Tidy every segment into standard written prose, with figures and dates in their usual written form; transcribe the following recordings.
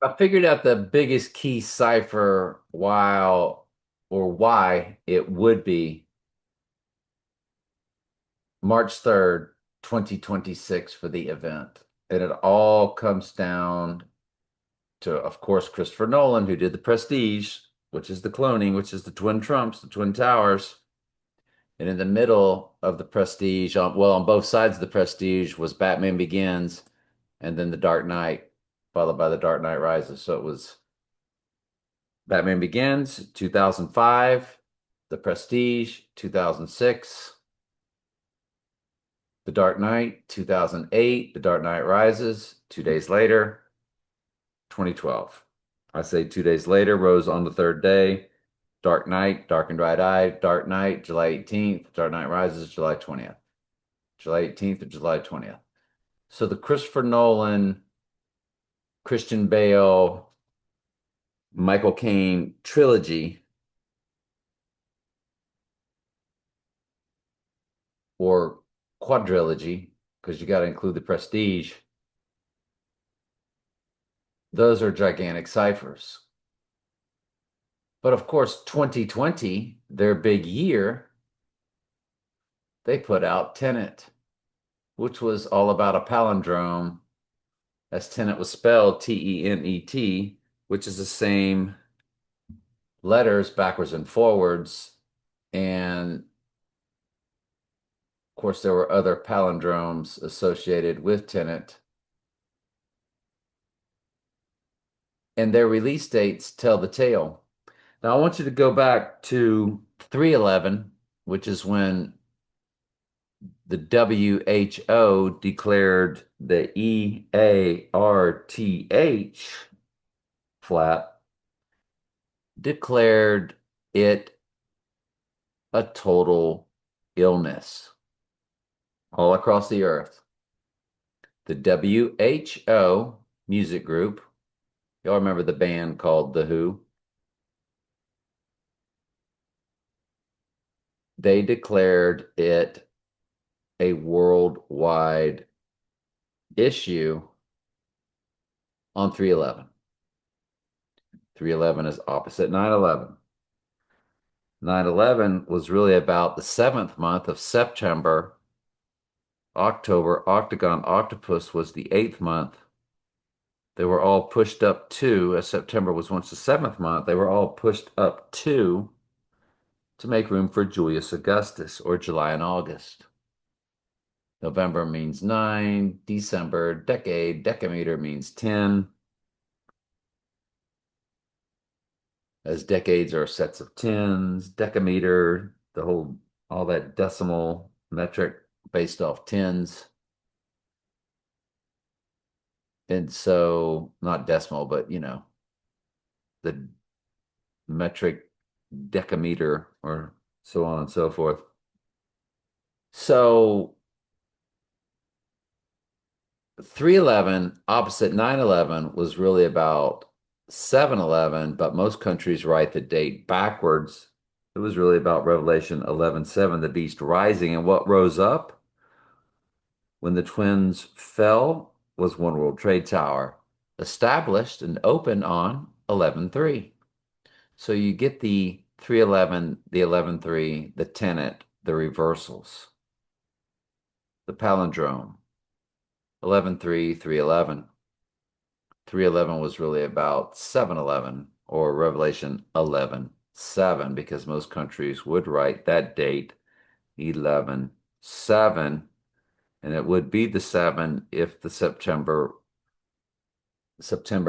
I figured out the biggest key cipher why it would be March 3rd, 2026 for the event. And it all comes down to, of course, Christopher Nolan, who did the Prestige, which is the cloning, which is the Twin Trumps, the Twin Towers. And in the middle of the Prestige, on both sides of the Prestige was Batman Begins and then The Dark Knight, followed by The Dark Knight Rises. So it was Batman Begins, 2005, The Prestige, 2006, The Dark Knight, 2008, The Dark Knight Rises, 2 days later, 2012. I say 2 days later, Rose on the third day, Dark Knight, Darkened Right Eye, Dark Knight, July 18th, Dark Knight Rises, July 20th. July 18th or July 20th. So the Christopher Nolan, Christian Bale, Michael Caine trilogy, or quadrilogy, because you got to include the Prestige, those are gigantic ciphers. But of course, 2020, their big year, they put out Tenet, which was all about a palindrome, as Tenet was spelled Tenet, which is the same letters backwards and forwards. And of course, there were other palindromes associated with Tenet. And their release dates tell the tale. Now, I want you to go back to 311, which is when the WHO declared the EARTH flap, declared it a total illness all across the earth. The WHO music group, y'all remember the band called The Who? They declared it a worldwide issue on 311. 311 is opposite 911. 911 was really about the seventh month of September. October, Octagon Octopus was the eighth month. They were all pushed up to, as September was once the seventh month, they were all pushed up to make room for Julius Augustus, or July and August. November means 9, December, decade, decameter means 10, as decades are sets of tens, decameter, all that decimal metric based off tens. And so, not decimal, but the metric decameter, or so on and so forth. So 311 opposite 911 was really about 711, but most countries write the date backwards. It was really about Revelation 11:7, the beast rising, and what rose up when the twins fell was One World Trade Tower, established and opened on 11:3. So you get the 311, the 11:3, the tenet, the reversals, the palindrome, 11:3, 311. 311 was really about 711, or Revelation 11:7, because most countries would write that date 11:7, and it would be the 7 if the September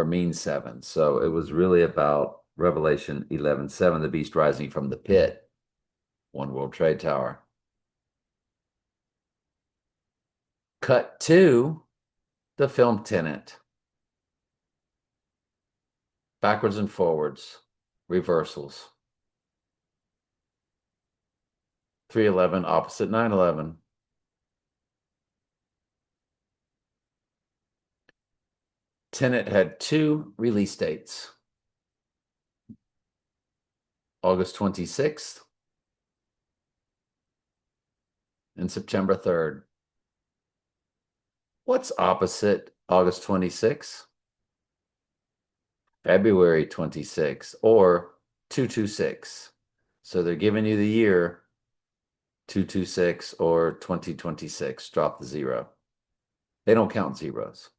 means 7. So it was really about Revelation 11:7, the beast rising from the pit, One World Trade Tower. Cut to the film Tenet. Backwards and forwards, reversals. 311 opposite 911. Tenet had two release dates, August 26th and September 3rd. What's opposite August 26th? February 26 or 226. So they're giving you the year 226 or 2026. Drop the zero. They don't count zeros.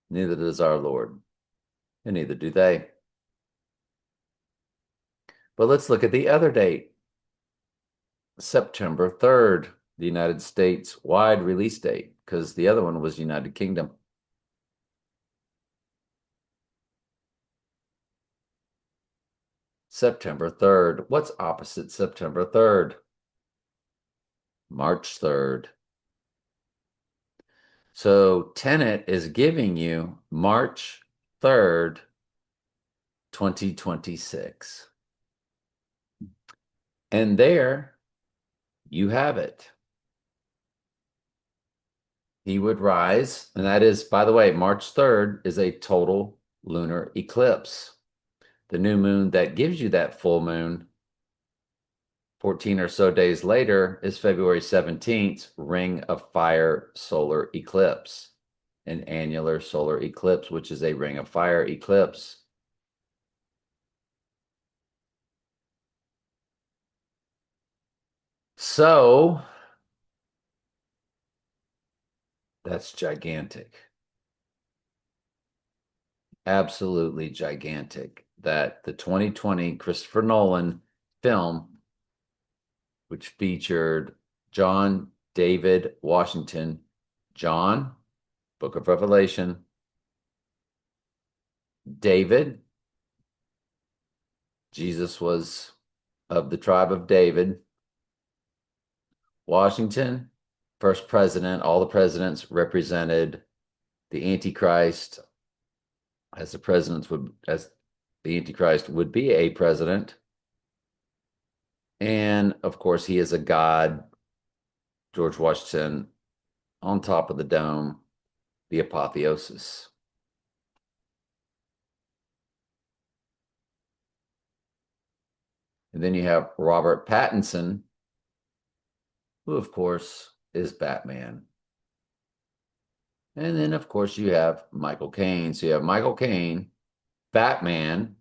Neither does our Lord, and neither do they. But let's look at the other date, September 3rd, the United States wide release date, because the other one was United Kingdom. September 3rd. What's opposite September 3rd? March 3rd. So Tenet is giving you March 3rd, 2026. And there you have it. He would rise, and that is, by the way, March 3rd is a total lunar eclipse. The new moon that gives you that full moon 14 or so days later is February 17th, Ring of Fire solar eclipse, an annular solar eclipse, which is a Ring of Fire eclipse. So that's gigantic. Absolutely gigantic. That the 2020 Christopher Nolan film, which featured John David Washington, John, Book of Revelation, David, Jesus was of the tribe of David, Washington, first president, all the presidents represented the Antichrist as the Antichrist would be a president. And of course, he is a god, George Washington, on top of the dome, the apotheosis. And then you have Robert Pattinson, who, of course, is Batman. And then, of course, you have Michael Caine. So you have Michael Caine, Batman,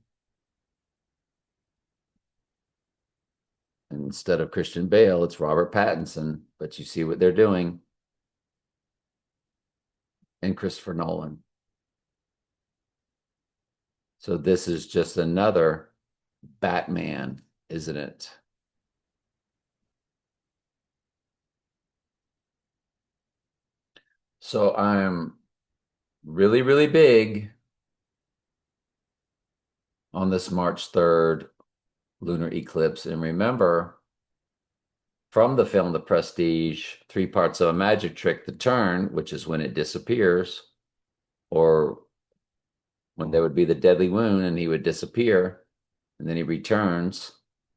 and instead of Christian Bale, it's Robert Pattinson. But you see what they're doing. And Christopher Nolan. So this is just another Batman, isn't it? So I'm really, really big on this March 3rd lunar eclipse. And remember, from the film The Prestige, Three Parts of a Magic Trick, The Turn, which is when it disappears, or when there would be the deadly wound and he would disappear, and then he returns.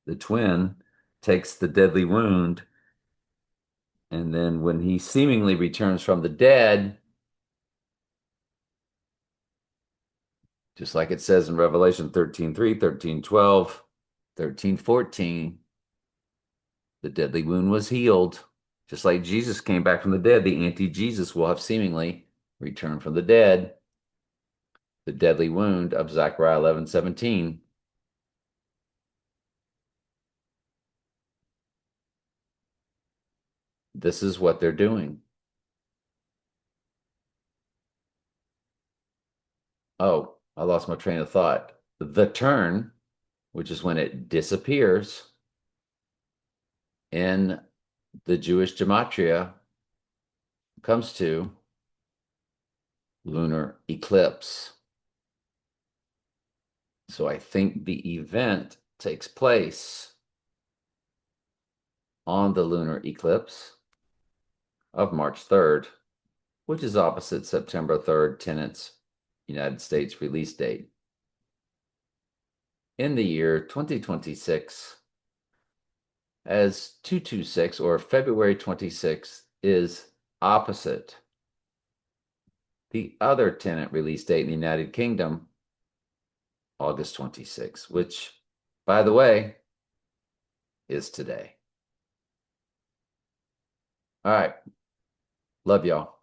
The twin takes the deadly wound, and then when he seemingly returns from the dead, just like it says in Revelation 13:3, 13:12, 13:14, the deadly wound was healed. Just like Jesus came back from the dead, the anti-Jesus will have seemingly returned from the dead. The deadly wound of Zechariah 11:17. This is what they're doing. Oh, I lost my train of thought. The turn, which is when it disappears in the Jewish gematria, comes to lunar eclipse. So I think the event takes place on the lunar eclipse of March 3rd, which is opposite September 3rd, Tenet's United States release date. In the year 2026, as 226 or February 26th is opposite the other Tenet release date in the United Kingdom, August 26th, which, by the way, is today. All right. Love y'all.